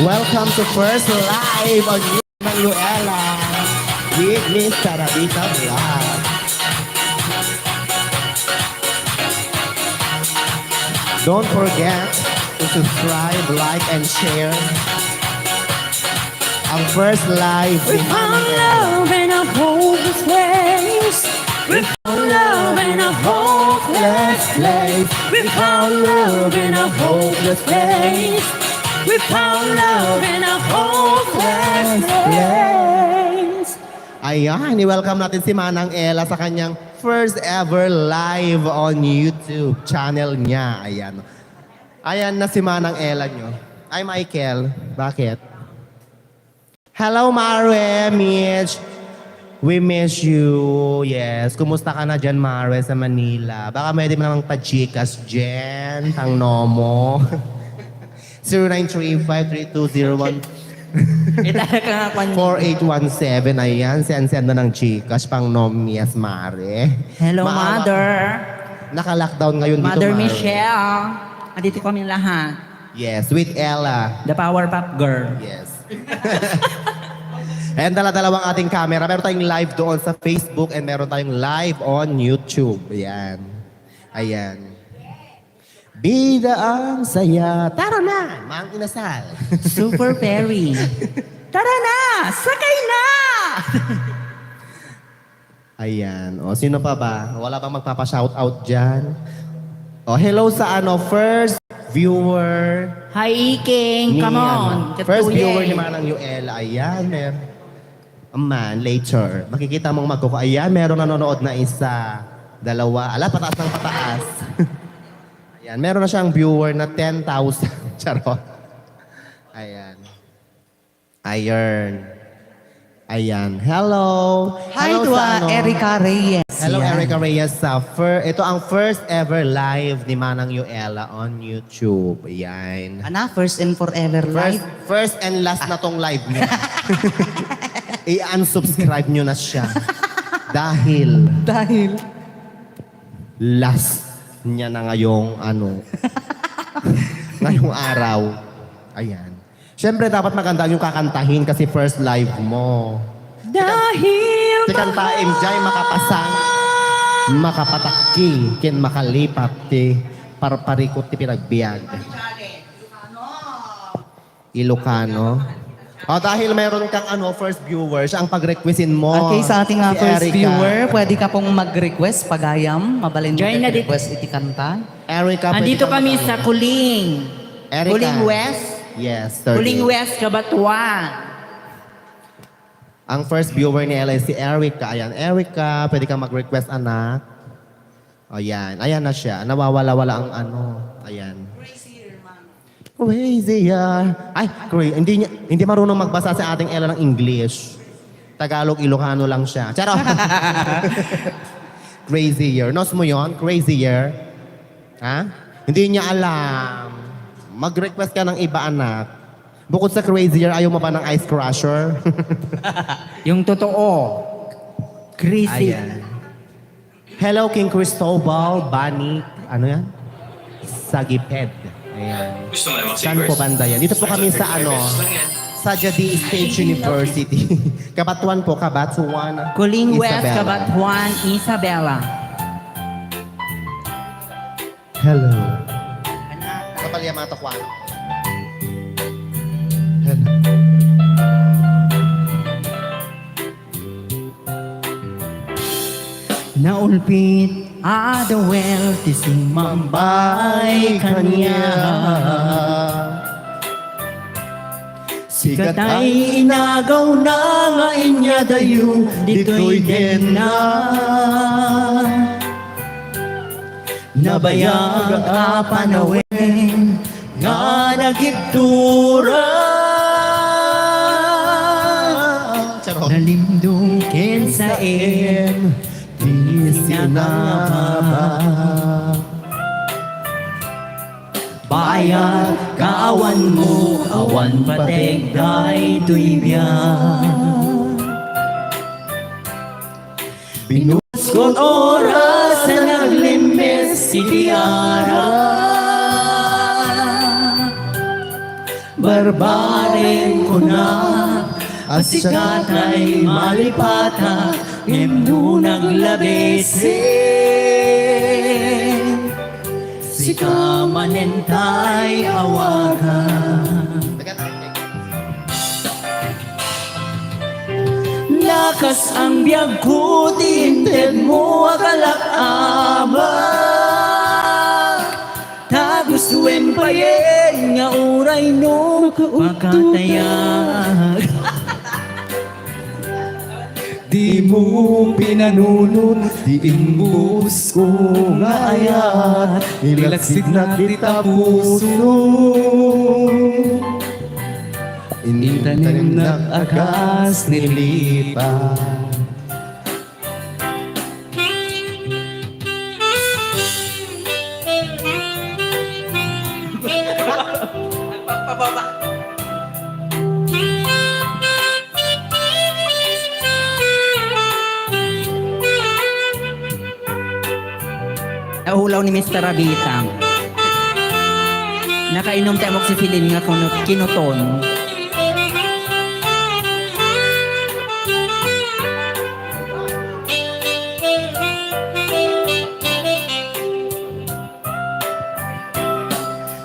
Welcome to First Live on Manuela with Miss Sarabita Vlog. Don't forget to subscribe, like, and share ang First Live We ni found Manuela. love in a hopeless place. We found love in a hopeless place. We found love in a hopeless place. We found love in a hopeless place. Ayan, i-welcome natin si Manang Ella sa kanyang first ever live on YouTube channel niya. Ayan. Ayan na si Manang Ella nyo. Ay, Michael. Bakit? Hello, Mare, Mitch. We miss you. Yes. Kumusta ka na dyan, Mare, sa Manila? Baka pwede mo namang pa-chikas dyan. Tang Nomo. 0935-3201. Itala ka nga kwan. 4817, ayan, send na ng Gcash pang Nomias Mare. Hello, Maawa- Mother. Naka-lockdown ngayon dito, Mother Mare. Michelle. Andito kami lahat. Yes, with Ella. The Powerpuff Girl. Yes. And dala-dalawang ating camera. Meron tayong live doon sa Facebook and meron tayong live on YouTube. Ayan. Ayan. Bida ang saya. Tara na, Mang Inasal. Super Perry. Tara na! Sakay na! Ayan. O, sino pa ba? Wala bang magpapa-shoutout dyan? O, hello sa first viewer. Hi, Iking. Come on. First Katuye. viewer ni Manang Yuela. Ayan, man, later. Makikita mong ayan, meron nanonood na isa. Dalawa. Ala, pataas ng pataas. Ayan, meron na siyang viewer na 10,000. Charot. Ayan. Ayan. Hello. Hi Hello to sa Erica Reyes. Hello, Yan. Erica Reyes. Ito ang first ever live ni Manang Yuela on YouTube. Ayan. Ana, first and forever life. First and last na tong live niya. I-unsubscribe nyo na siya. Dahil Dahil last niya na ngayong ngayong araw. Ayan. Siyempre, dapat maganda yung kakantahin kasi first live mo. Dahil Si kanta MJ makapasang, makapatakki, kin makalipat, ti parparikot ti pinagbiag. Ilocano. O dahil meron kang first viewer, siya ang pag-requestin mo. Okay, sa ating Si first Erica. viewer, pwede ka pong mag-request pagayam. Mabalin mo Join na di- request iti kanta. Erica, pwede andito kang kami mag- sa Kuling. Erica. Kuling West. Yes, Kuling 30. West, Kabatuan. Ang first viewer ni Ella si Erica. Ayan, Erica, pwede kang mag-request, anak. Ayan, ayan na siya. Nawawala-wala ang Ayan. Crazy year. Ay, hindi marunong magbasa sa ating Ella ng English. Tagalog, Ilocano lang siya. Charot. Crazy year. Nos mo yon? Crazy year. Ha? Hindi niya alam. Mag-request ka ng iba, anak. Bukod sa crazy year, ayaw mo pa ng ice crusher? Yung totoo. Crazy. Ayan. Hello, King Cristobal, Bani, yan? Sagiped. Ayan. Gusto mo na Saan po banda yan? Dito po kami sa sa Jadi State University. Kabatuan po, Kabatuan. Kuling West, Isabela. Kabatuan, Isabela. Hello. Kapal Yamato Kwan. Hello. Naulpit adawel ti sumambay kanya. Sikat ay inagaw na nga inya dayo, dito'y din na. Nabayag a panawin, nga nagigtura. Charot. Nalimdukin sa en, Sinaba. bayan, kaawan mo, awan pateg, day tuibyan. Binuskot oras na naglimbes, iti araw. Barbarin ko na asikat ay malipata, himno naglabesin. Sika manentay awagan. Lakas ang biyag ko, tinted mo akalakama. Tagustuin pa yen nga uray no makatayag. Di mo pinanunod, di imbus ko nga ayat, nilagsid na kita puso. Intanim na akas nilipa. Nahulaw ni Mr. Rabita. Nakainom tayo moxifilin nga kinuton.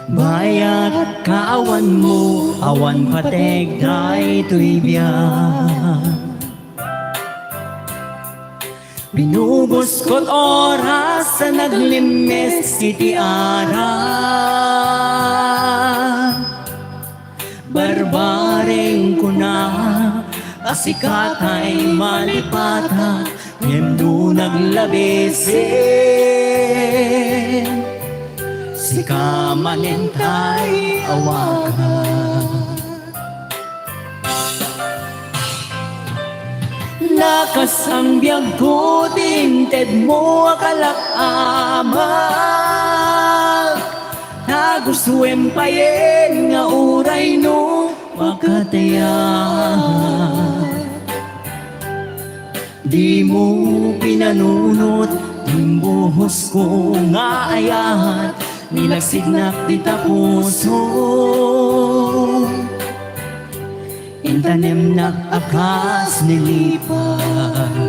Bayat kaawan mo, awan pateg day tuibyan. Binubos ko't oras sa naglimis iti ara. Barbaring ko na, asikat ay malipata, himno naglabesin. Sika manentay awagan. Lakas ang biyag ko, tinted mo akalakama. Nagustuin pa yen nga uray no makatayag. Di mo pinanunot, imbuhos ko nga ayat, nilagsignak di ta puso. Intanim na akas nilipan.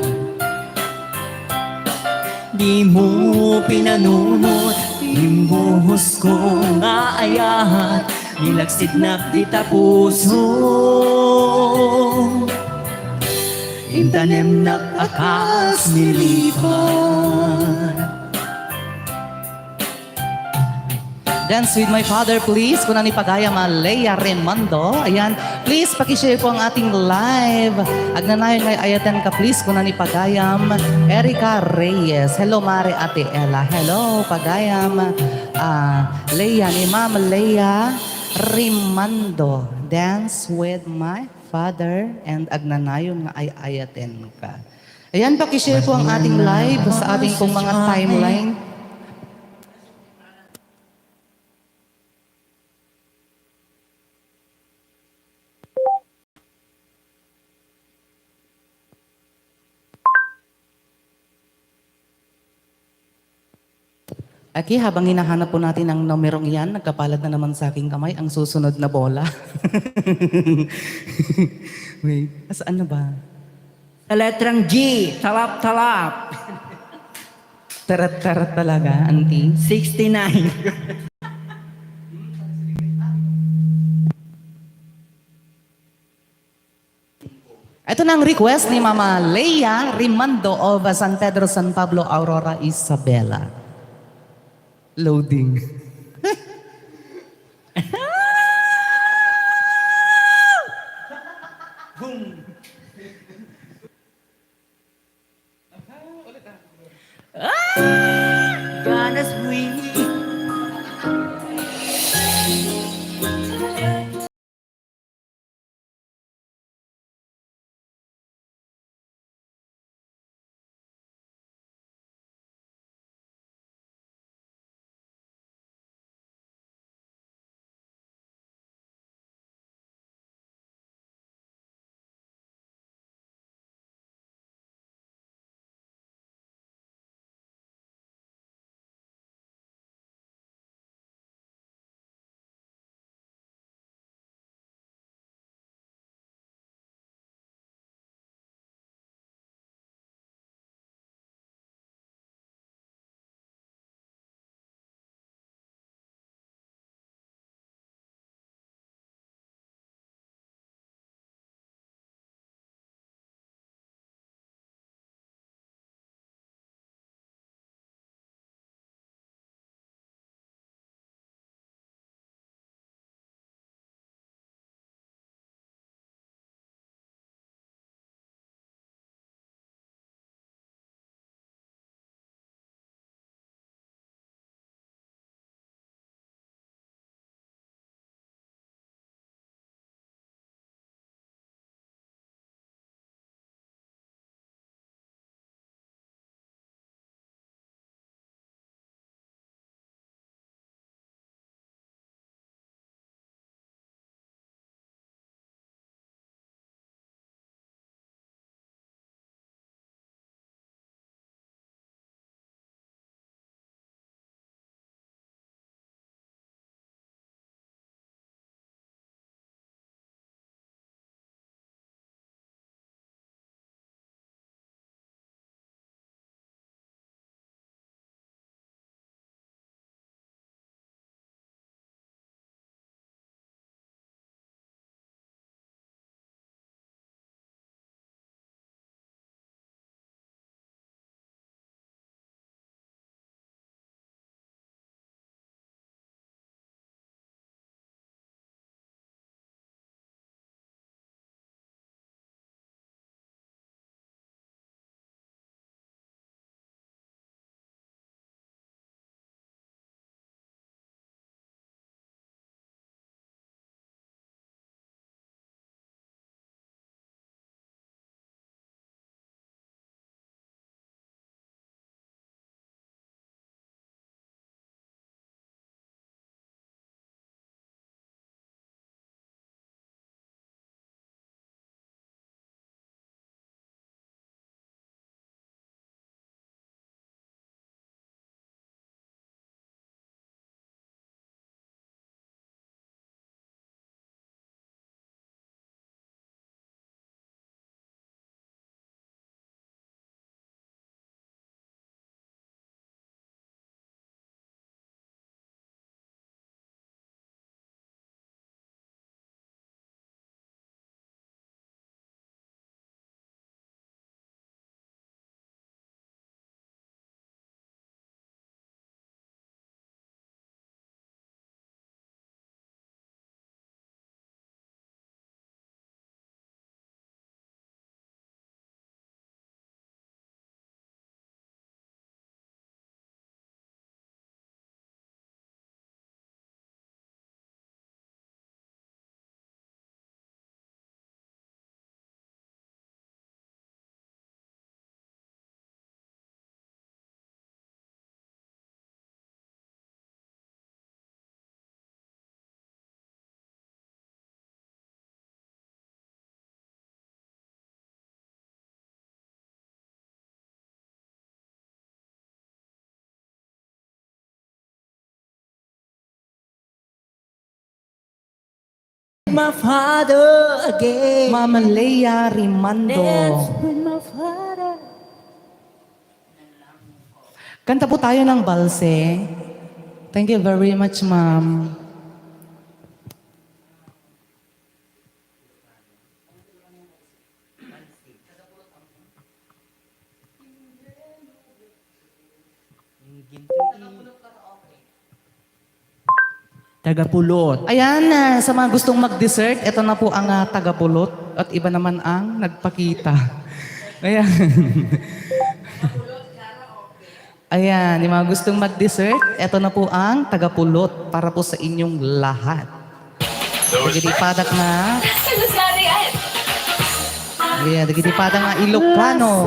Di mo pinanunot, imbuhos ko nga ayat, nilagsignak di ta puso. Intanim na akas nilipan. Dance with my father, please. Kunang ipagaya Leia Remando. Ayan. Please, pakishare po ang ating live. Agnanayon kay ayatan ka, please. Kunang ipagayam Erica Reyes. Hello, Mare Ate Ella. Hello, pagayam. Leia, ni Ma'am Leia Remando. Dance with my father and agnanayon nga ay ayaten ka. Ayan, pakishare po ang ating live sa ating pong mga timeline. Aki, habang hinahanap po natin ang numerong iyan, nagkapalat na naman sa aking kamay ang susunod na bola. Wait, saan na ba? Sa letrang G, talap-talap. Tarat-tarat talaga, auntie. 69. Ito na ang request ni Mama Leia Rimando of San Pedro, San Pablo, Aurora, Isabela. Loading. Gonna sweet. My father again. Mama Leia Rimando. Dance with my father. Kanta po tayo ng balse. Thank you very much, ma'am. Tagapulot. Ayan, sa mga gustong mag-dessert, ito na po ang tagapulot at iba naman ang nagpakita. Ayan. Ayan, yung mga gustong mag-dessert, ito na po ang tagapulot para po sa inyong lahat. Dagitipadak na. Ayan, dagitipadak na Ilocano.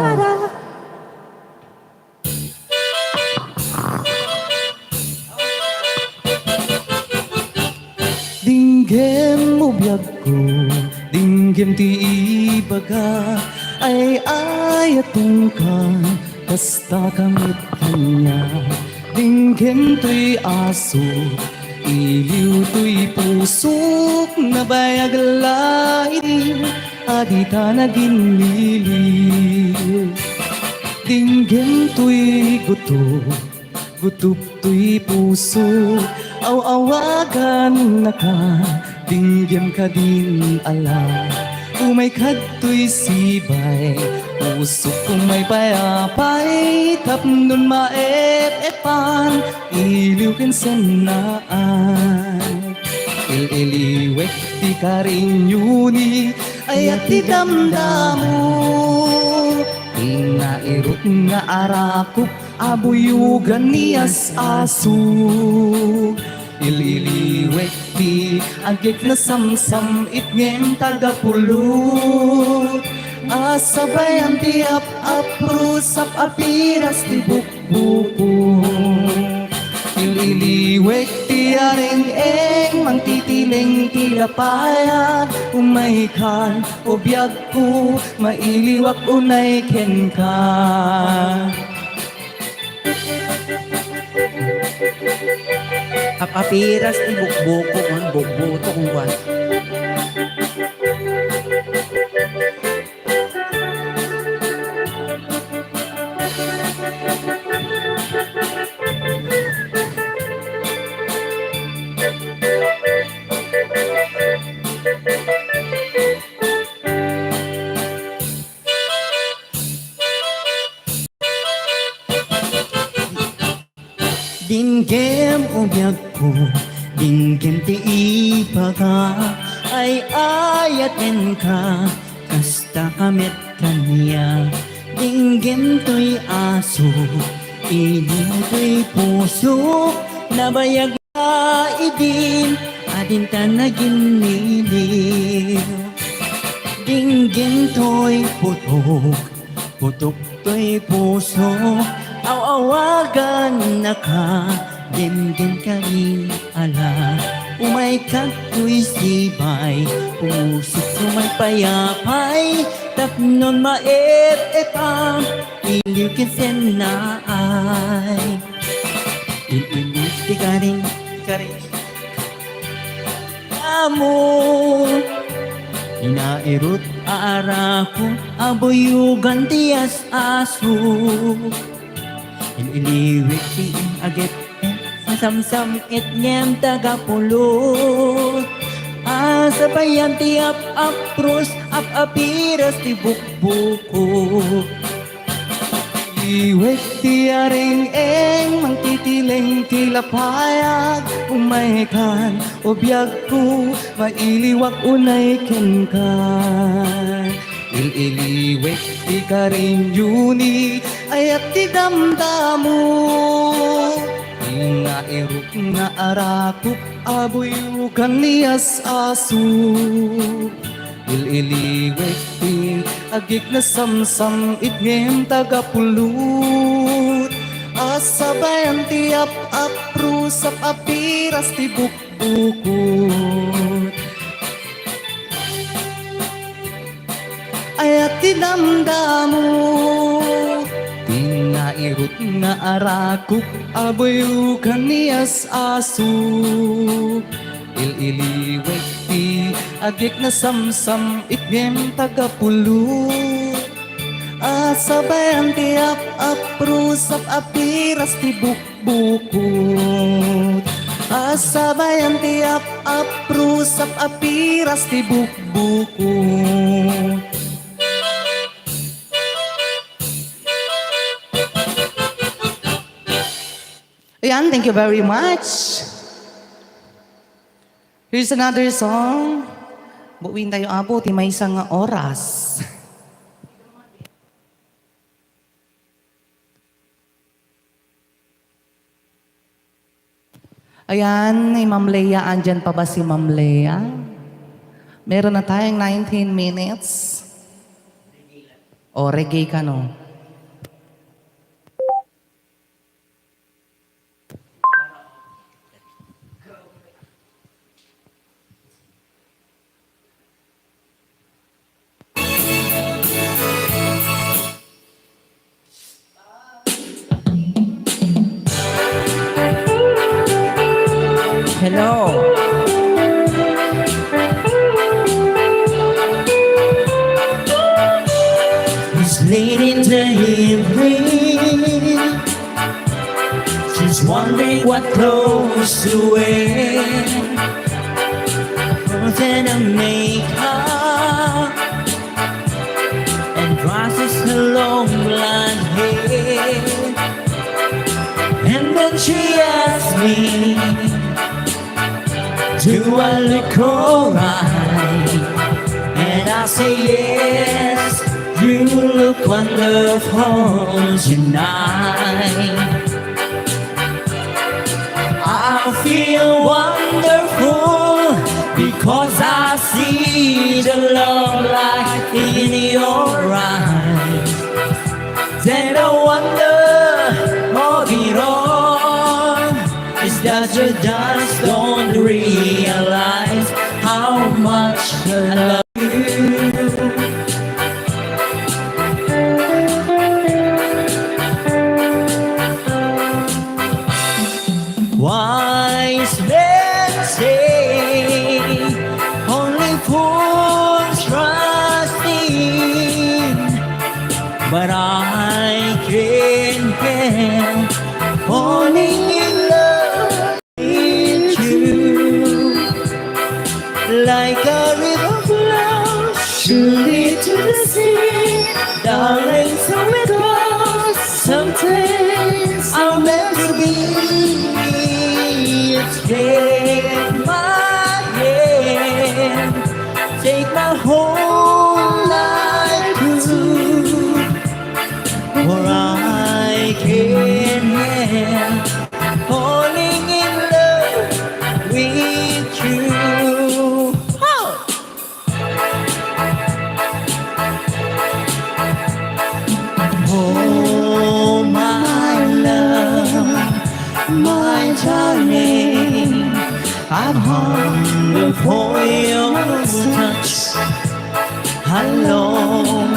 Dinggem mo biyag ko, dinggem ti ibaga, ay ayatong ka, basta kamit kanya. Dinggem to'y aso, iliw to'y pusok, nabayag lain, adita na ginliliw. Dinggem to'y gutok, gutup to'y puso, aw-awagan na ka, dinggem ka din ala. Umay kadto'y sibay, usok umay payapay, tapnon maep-epan, iliw kinsanaan. Il-iliwek di karinyuni, ay at di damdamo. Inairot nga arakop, abuyugan niyas aso. Ililiwek di agik na samsam itngem tagapulot. Asabay ang tiap-ap rusap apiras di bukbuko. Ililiwek di aring-eng mangtitiling tilapayag. Umaikan o biyag ko, mailiwak unay ken ka. Kapapiras ni bukbuko ang bukbuto kung buwan. Dinggem o biyag ko, dinggem ti ibaga, ay ayaten ka, kasta kamit kanya. Dinggem to'y aso, iliw to'y puso, nabayag na idin, adin ta naging niliw. Dinggem to'y putok, putok to'y puso, aw-awagan na ka, dimdim ka rin ala. Umay kato'y sibay, pusok sumay payapay, tapnon maep-epam, iliw kinsen na ay. Iliw di ka rin, amo. Inairot aarako, abuyugan tiyas aso. Iliwik ti agit, samsam itnyem tagapulot. Asabayan ti ap-apros, ap-apiras ti bukbuko. Iwek ti aring-eng, mangtitiling tilapayag. Umaikan o biyag ko, mailiwak unay ken ka. Il-iliwek di karinyuni, ay at di damdamo. Inairok nga arakop, abuyugan niyas aso. Il-iliwek di agik na samsam itngem tagapulot. Asabay ang tiap-ap rusap apiras ti bukbukot. Ay at tinamdamo, tinairot nga arakop, abuyugan niyas aso. Il-iliwek ti Agik na samsam ikim tagapulo. Asabayan tiap aprusap apiras tibuk-bukut. Asabayan tiap aprusap apiras tibuk-bukut. Ayan, thank you very much. Here's another song. Buuin tayo abot, may isang oras. Ayan, ni Ma'am Leia, andyan pa ba si Ma'am Leia? Meron na tayong 19 minutes. O, reggae ka no? Hello. It's late in the evening. She's wondering what clothes to wear. Put in a makeup and brushes her long blonde hair. And then she asks me, do I look alright? And I say yes, you look wonderful tonight. I feel wonderful because I see the love light in your eyes. Then I wonder of it all is that you just don't realize how much I love you. Wise men say only fools trust in, but I can't help falling in love with you. Like a river flows surely to the sea, darling, so it goes. Sometimes I'm meant to be. Take my hand, take my whole life too, for I can't help falling in love with you. Oh, my love, my darling, I've hungered for your touch a long,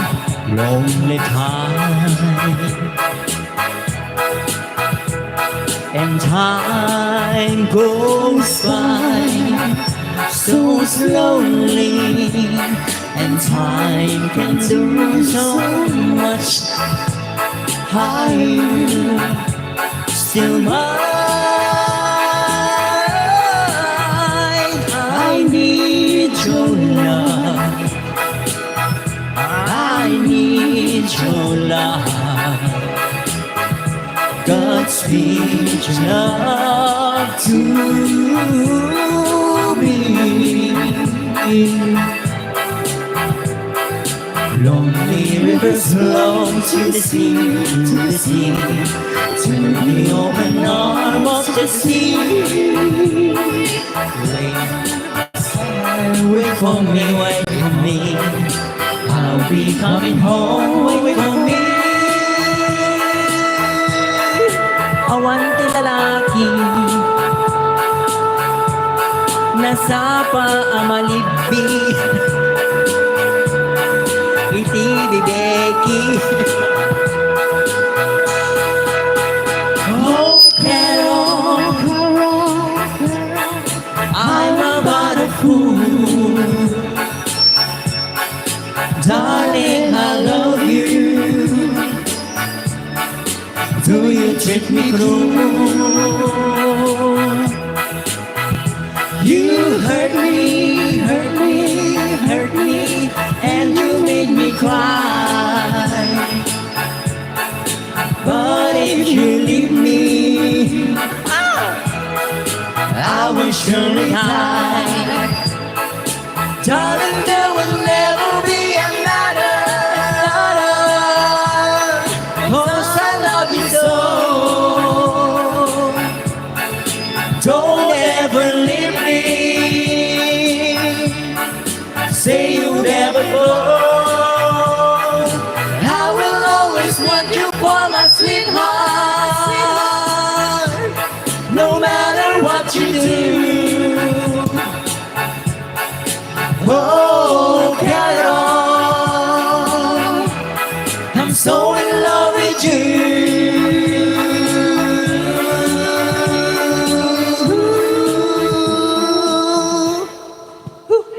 lonely time. And time goes by so slowly, and time can do so much. I still mine. I need your love. I need your love. God speaks love to me. Lonely rivers flow to the sea, to the sea, to the open arm of the sea. Wait for me, wait for me. I'll be coming home, wait for me. Awante lalaki nasa paamalibbi. Iti bibeki. Oh, Carol, I'm about a fool. do you treat me cruel? You hurt me, hurt me, hurt me, and you made me cry. But if you leave me, I will surely die. Darling, there will never be another. 'Cause I love you so. Don't ever leave me. Say you'll never go. I will always want you for my sweetheart. No matter what you do. Oh, Carol, I'm so in love with you.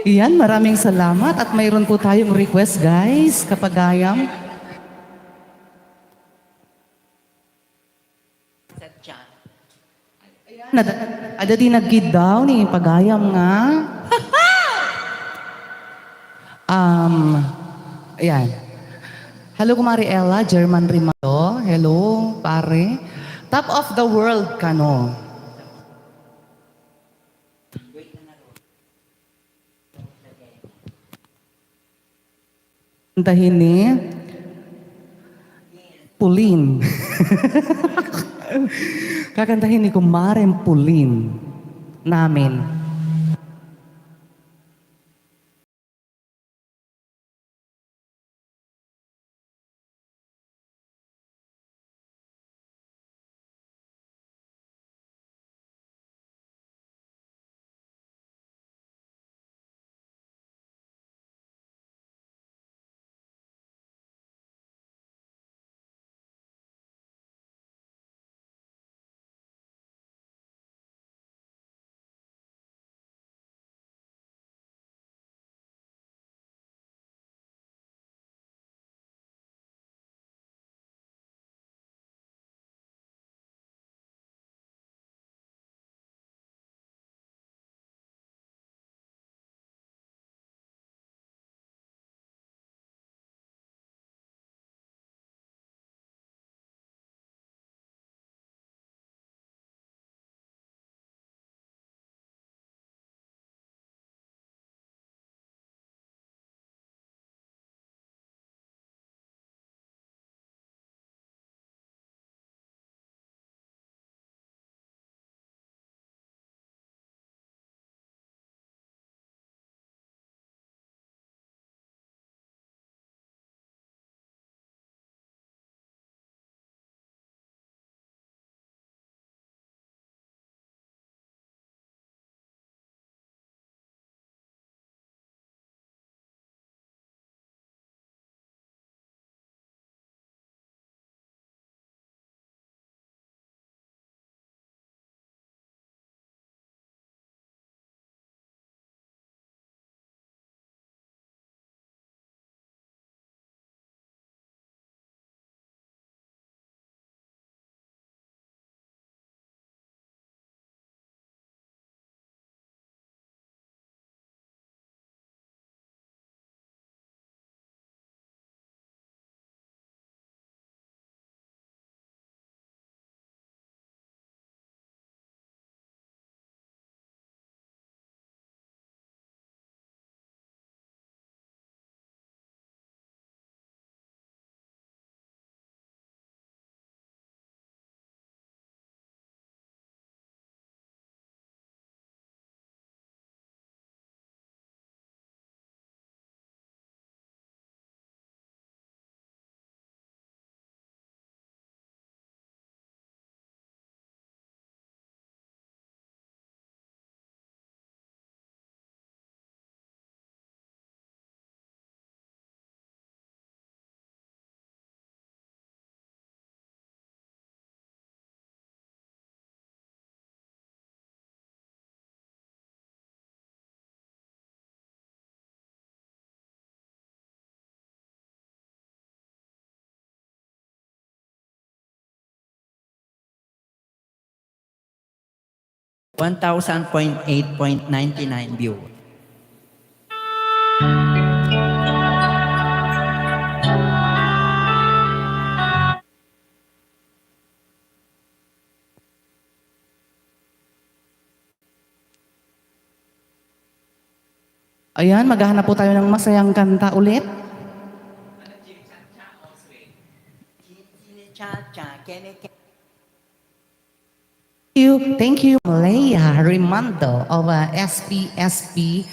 Iyan, maraming salamat at mayroon po tayong request guys, kapagayam. Ada din nagkid daw ni pagayam nga. Ayan. Hello, Kumari Ella, German Rimado. Hello, pare. Top of the world ka, no? Kantahin ni Pulin. Kakantahin ni Kumareng Pulin namin. 1,000.8.99 view. Ayan, maghahanap po tayo ng masayang kanta ulit. Thank you, Leia Rimando of SPSP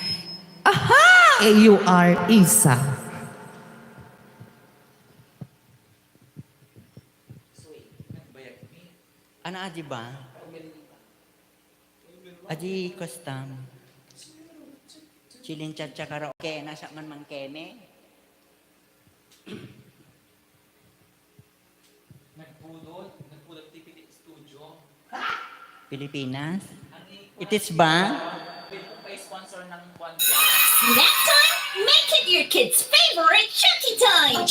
AUR ISA. Ano aji ba? Aji custom. Chilin chat karaoke nasa man mang kene. Nagpulot TPT Studio. Pilipinas. It is ba? Next time, make it your kid's favorite Chucky time.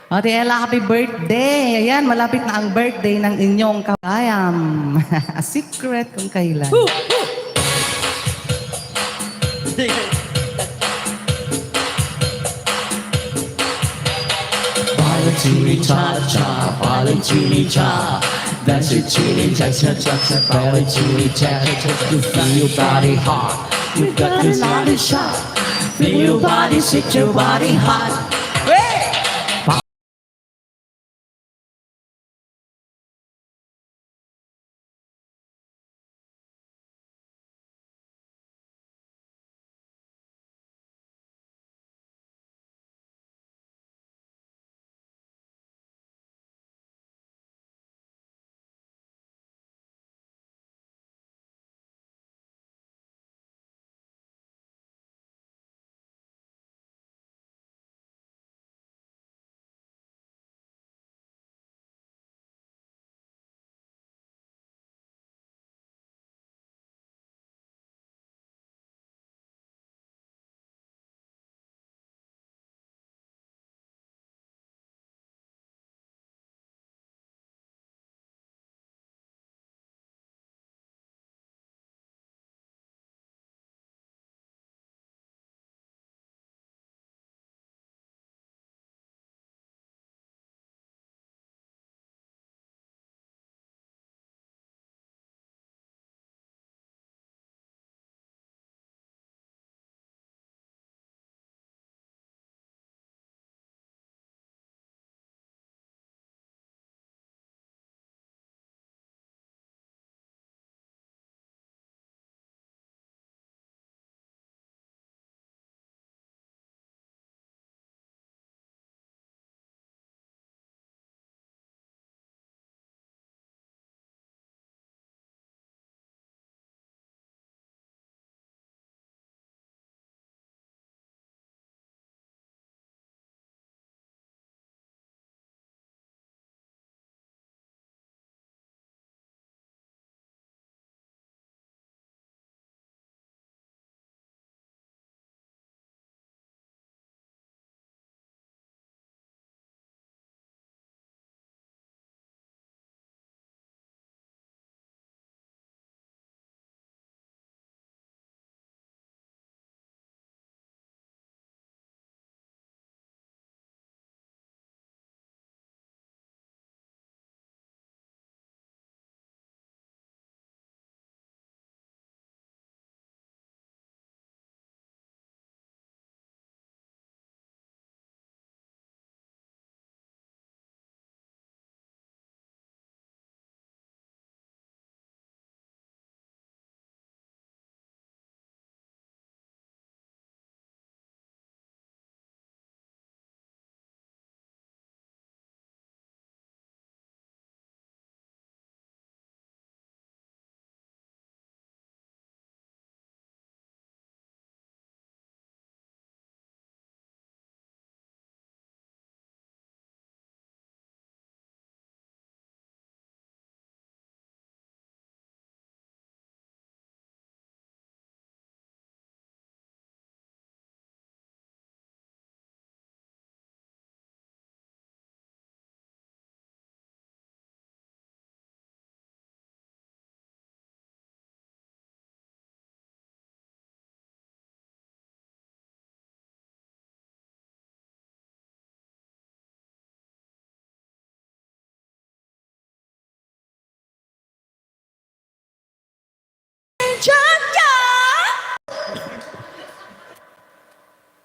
Ate Ella, happy birthday! Ayan, malapit na ang birthday ng inyong kabayam. A secret kung kailan. Valentini cha cha, Valentini cha. Dance it, chili cha cha cha cha. Valentini cha cha cha. You feel your body hot. You got this body shot. Feel your body, shake your body hot.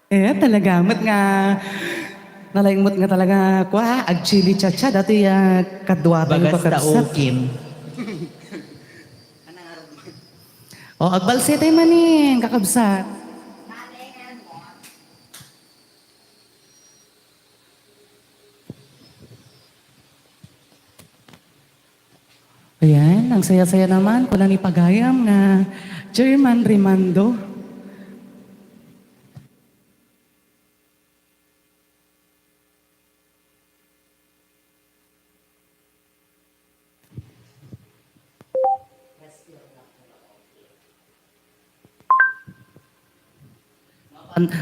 Talaga, nga nalaingmot nga talaga kwa ag chili chacha dati kadwa tayo Bagas ta pagkabsat. ukim. O agbalse tayo maning kakabsat. Ayan, ang saya-saya naman kung ni pagayam nga German Rimando.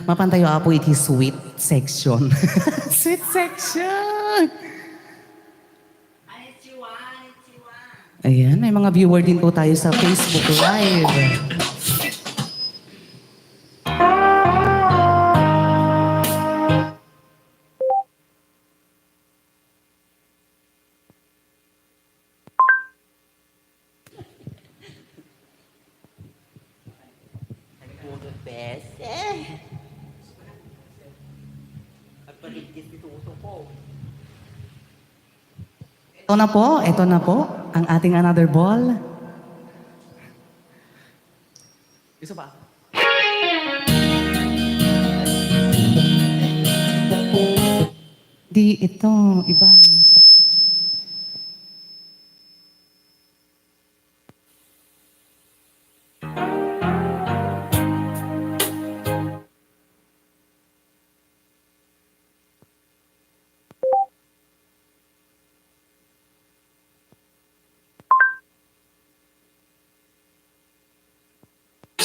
Mapantayo apo iti sweet section. Sweet section! Ayan, may mga viewer din po tayo sa Facebook Live. Ito na po, ang ating another ball. Isa pa. Di ito, iba.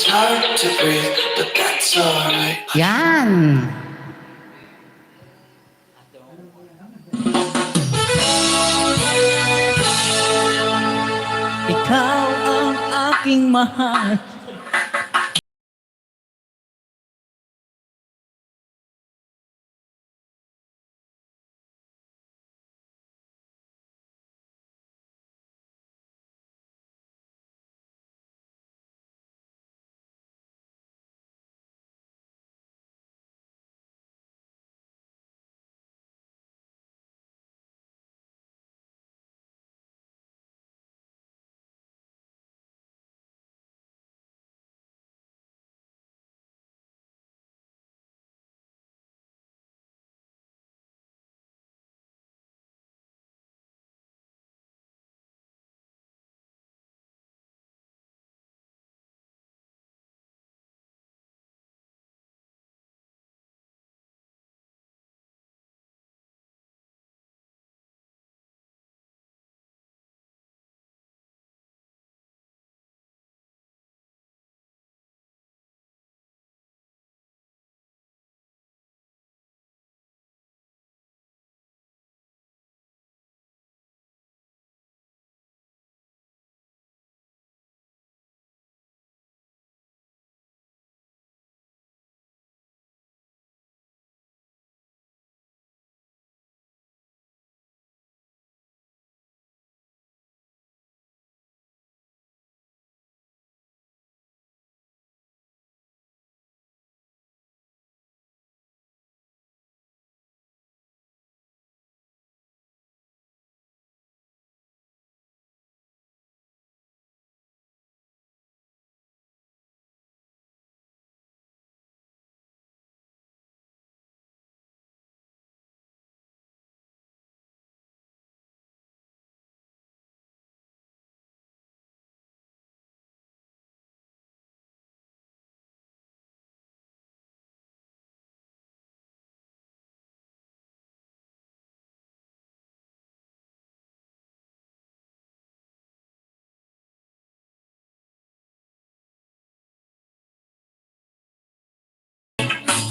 It's hard to breathe, but that's alright. Yan! Ikaw ang aking mahal.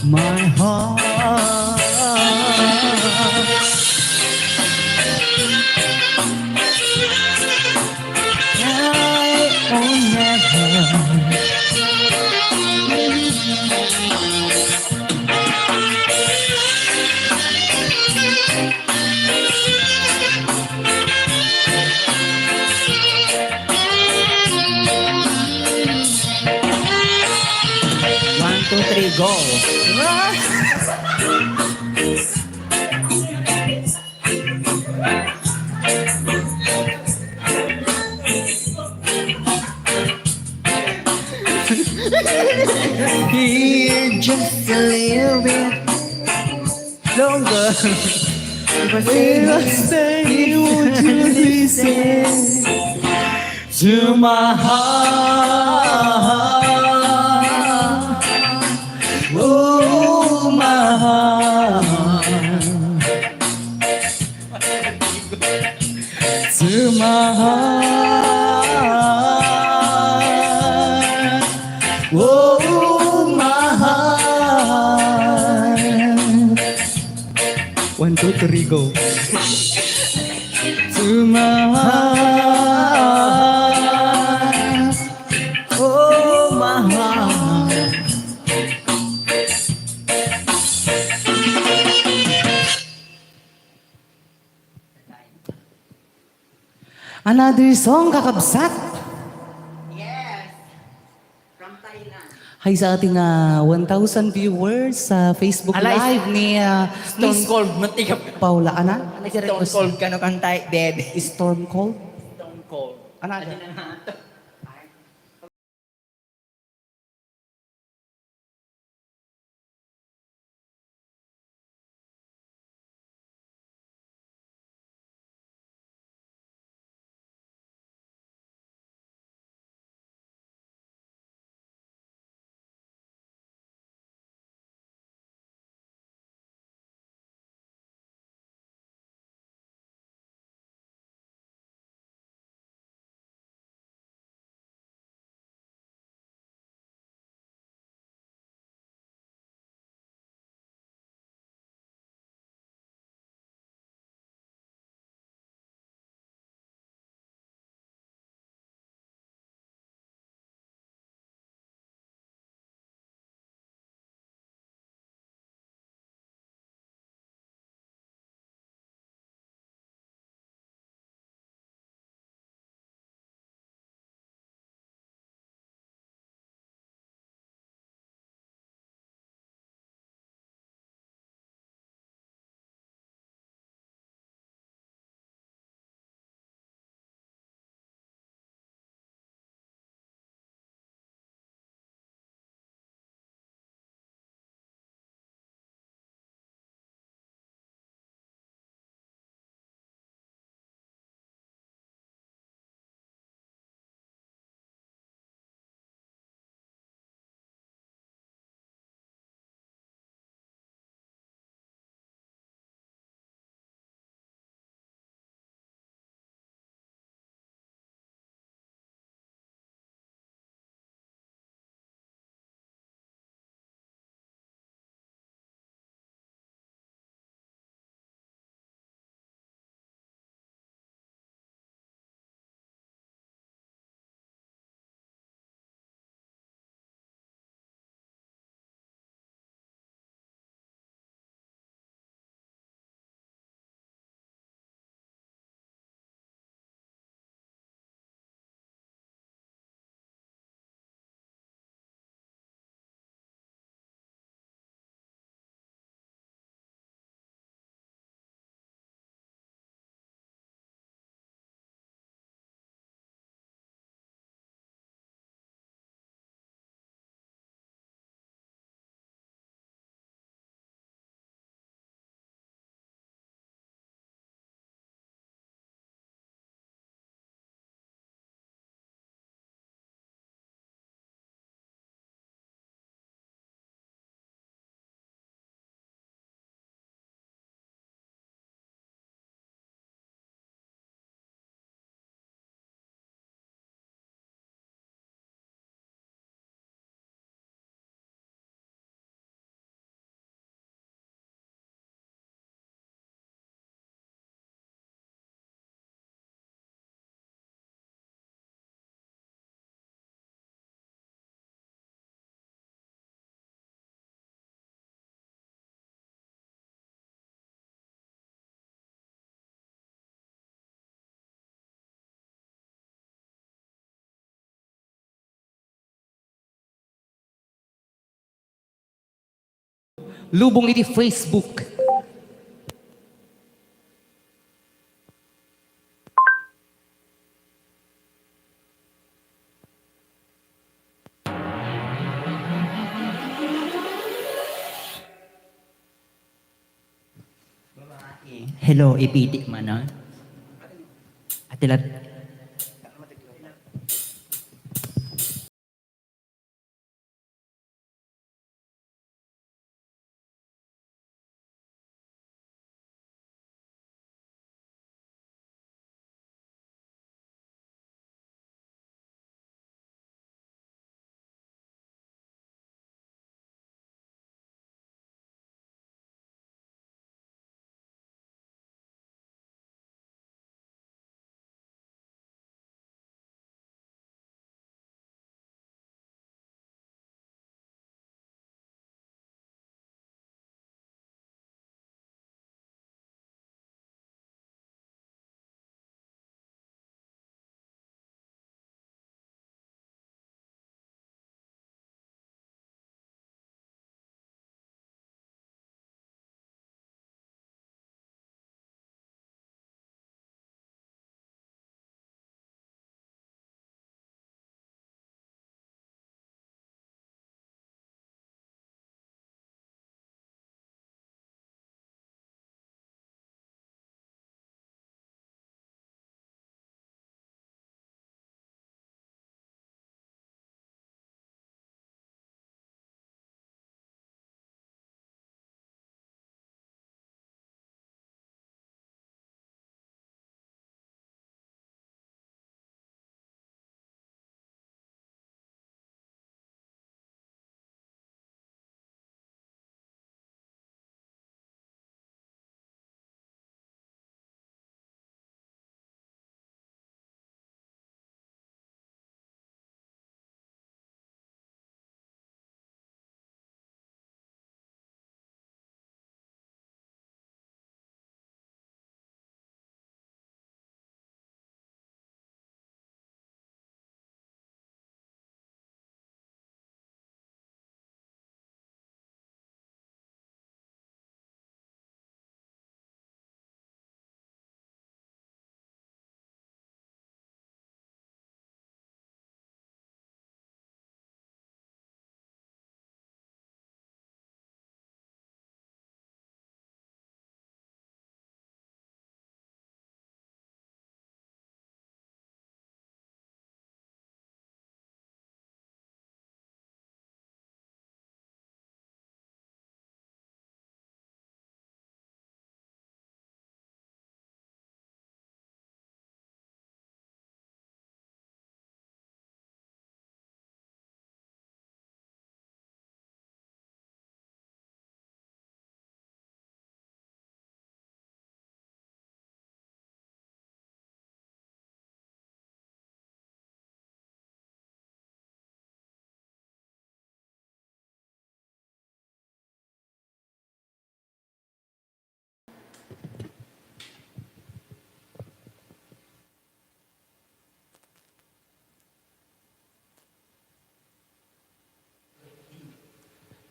My heart. One, two, three, go. Here just a little bit longer. Will I stay? Would you listen to my heart? Oh, my heart. To my heart. Oh, my heart. 1, 2, 3, go. To my heart. Oh, my heart. Another song, kakabsat. Hi sa ating 1,000 viewers sa Facebook Alay, Live ni Stone Miss Cold, matikap. Paula. Ana? Stone Cold ka no kantay, dead. Storm Cold? Stone Cold. Ana? Lubong iti Facebook. Hello, ipitik man na. Atilat.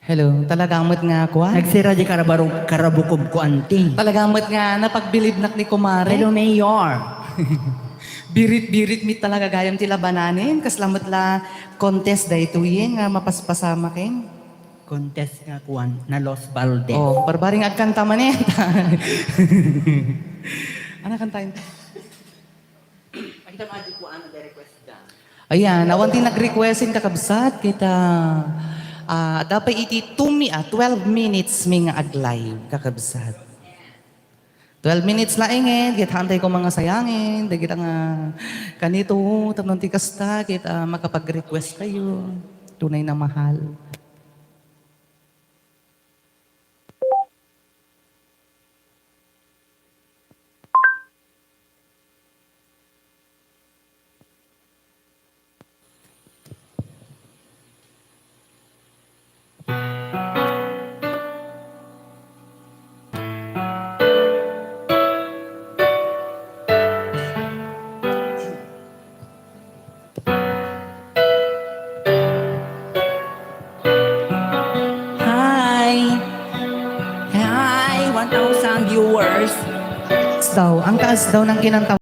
Hello, talagamot nga kwa. Nagsira di karabukob ko anting. Talagamot nga napagbilib nak ni kumare. Hello, Mayor. Birit-birit mi talaga gayam tila bananin. Kaslamot la contest da ito nga mapaspasama kin. Contest nga kuan na Los Balde. Oh, barbaring agkanta man eh. Ano kantayin? Kita maji ko ano the request da. Ayan, awan tin nag-requestin kakabsat kita. Dapat iti 12 minutes mi nga aglive kakabsat. 12 minutes laing kita hantay ko mga sayangin, kita nga kanito, tanong ti kasta, kita makapag-request kayo. Tunay na mahal. taas daw. Ang taas daw ng kinanta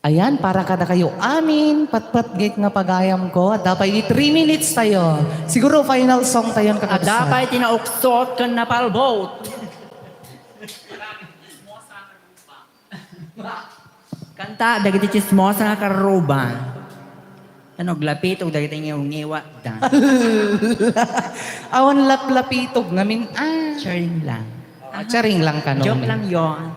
Ayan, para kada kayo amin, patpat gate nga pagayam ko. At dapat 3 minutes tayo. Siguro final song tayo At kakabsat. dapat tinauksot ka na palboat. Kanta, dagiti chismosa nga karuba. Ano, glapit o dagiti ngiwa da. Awan laplapitog namin. Sharing lang. Charing lang ka no. Joke lang yon.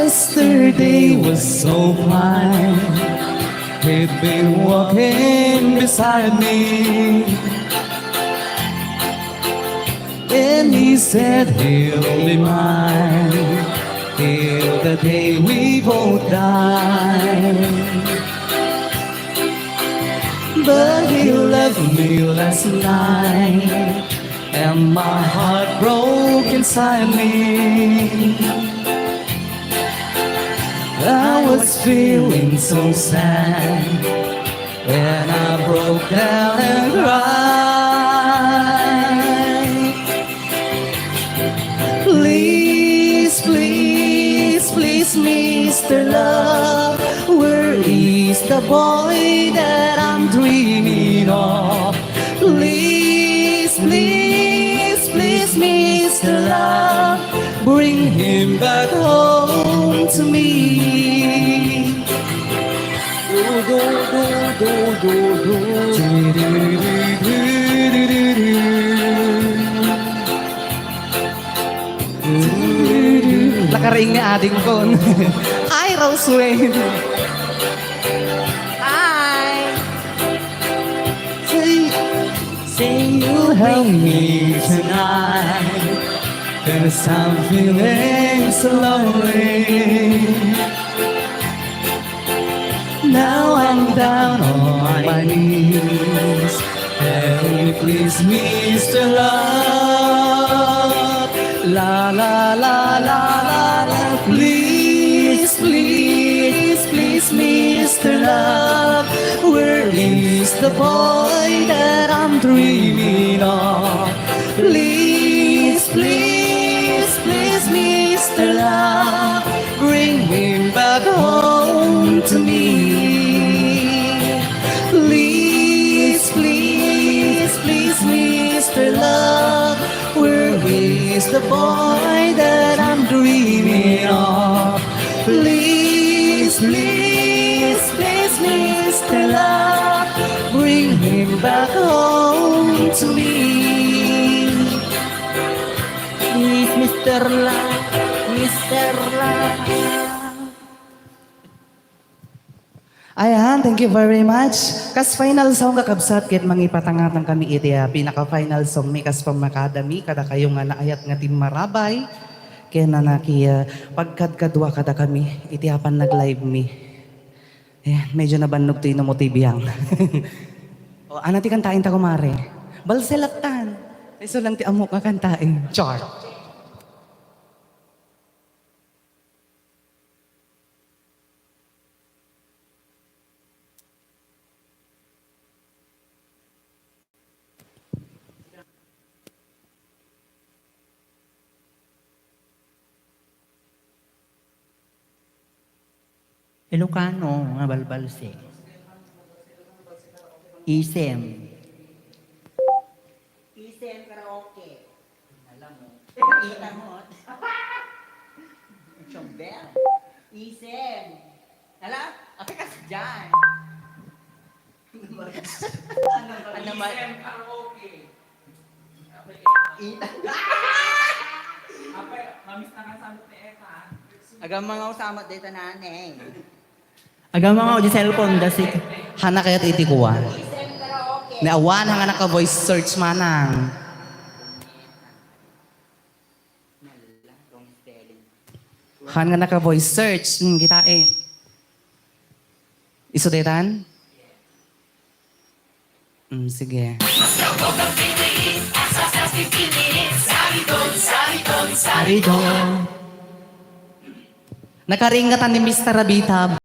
Yesterday was so fine. He'd been walking beside me, and he said he'll be mine till the day we both die. But he left me last night, and my heart broke inside me. I was feeling so sad, and I broke down and cried. Please, please, please, Mr. Love, where is the boy that I'm dreaming of? Please, please, please, Mr. Love, bring him back home to me. Lakaring ni ading kon. Hi, Roseway. Hi! Say you'll help me tonight, 'cause I'm feeling so lonely. Now I'm down on my knees. Help me please, Mr. Love. La la la la la la. Please, please, please, Mr. Love, where is the boy that I'm dreaming of? Please, please, please, Mr. Love, bring him back home to me. Please, please, please, Mr. Love, where is the boy that I'm dreaming of? Please, please, please, Mr. Love, bring him back home to me. Please, Mr. Love, Mr. Love. Ayan, thank you very much. Kas final song kakabsat ket mangipatangatan kami iti pinaka-final song mi kas pamakadami kada kayo nga naayat nga timmarabay. Kaya nanaki pagkadkadwa kada kami iti apan nag-live mi. Ayan, medyo nabannog to mo tibiyang. O, anati kantain ta kumare. Balselatan. Iso lang ti amok nga kantain. Char. Ilocano, nga balbalse. Isem. Isem karaoke. Alam mo. Kita mo. Chombel. Isem. Hala? Ate kasi dyan. Ano ba? Isem karaoke. Agam mga usamot dito nanay. Agam mga di cellphone dasi. Hana kaya't itikuwa. Naawan hanga naka-voice search manang. Han nga naka-voice search. Kita eh. Isudetan? Sige. Sarito. Nakaringatan ni Mr. Rabita.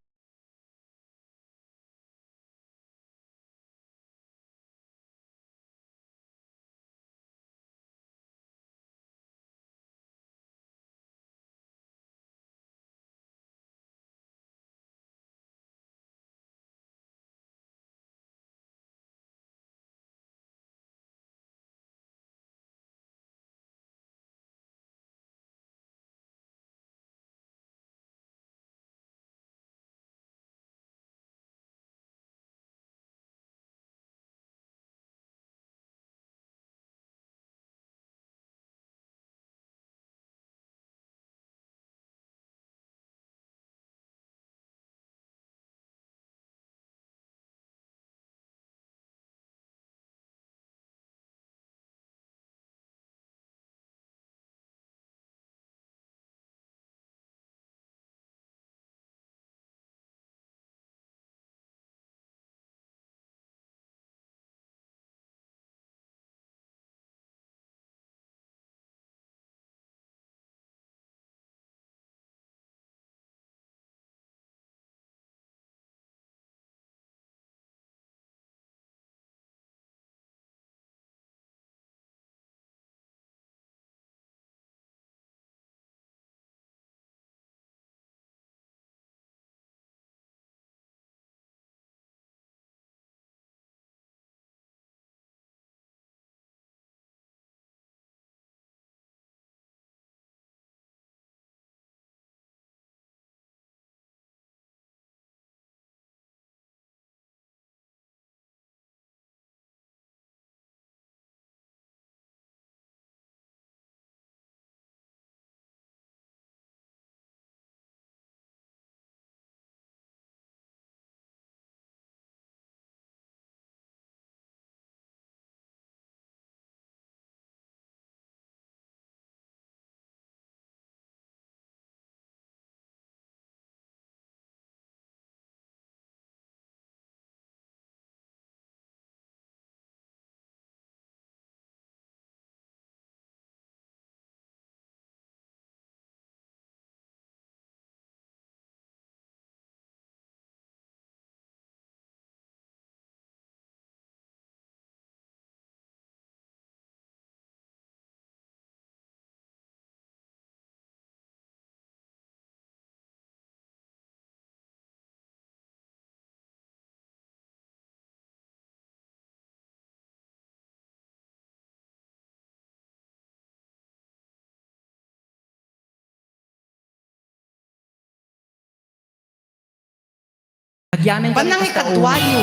Agyamin Panang ikadwayo.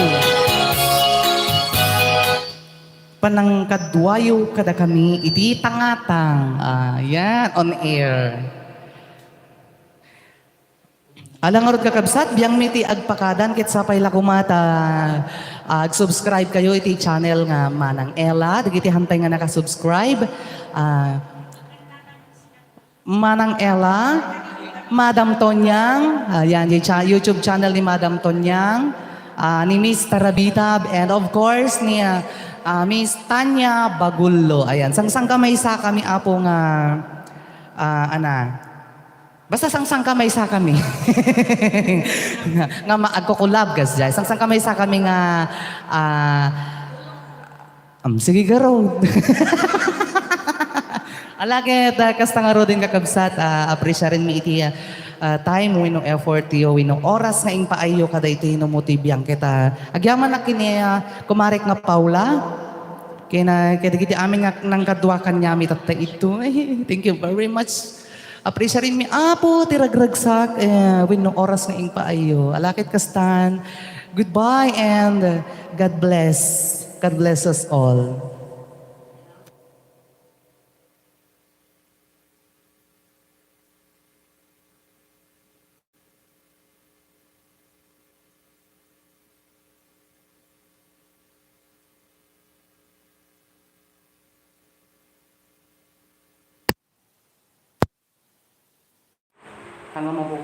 Panang kadwayo kada kami iti tangatang. Yan, on air. Alang arot kakabsat, biyang miti agpakadan kit sapay lakumata. Ag-subscribe kayo iti channel nga Manang Ella. Dagiti hantay nga nakasubscribe. Manang Ella, Madam Tonyang, yan, yung YouTube channel ni Madam Tonyang, ni Miss Tarabita, and of course, ni Miss Tanya Bagullo. Ayan, sang kamay sa kami apo nga, basta sang kamay sa kami. nga maagkukulab gas dyan. Sang kamay sa kami nga, sige garo. Alagit, kasta nga ro din kakabsat, appreciate rin mi iti time, wino effort yo, wino oras nga ing paayo kada ito inumutibiyang kita. Agyaman na kini kumarik nga Paula, kaya kiti amin nga nang kadwa kanya mi tatta ito. Ay, thank you very much. Appreciate rin mi apo tiragragsak wino oras nga ing paayo. Alakit kastan. Goodbye and God bless. God bless us all. Hanggang mo po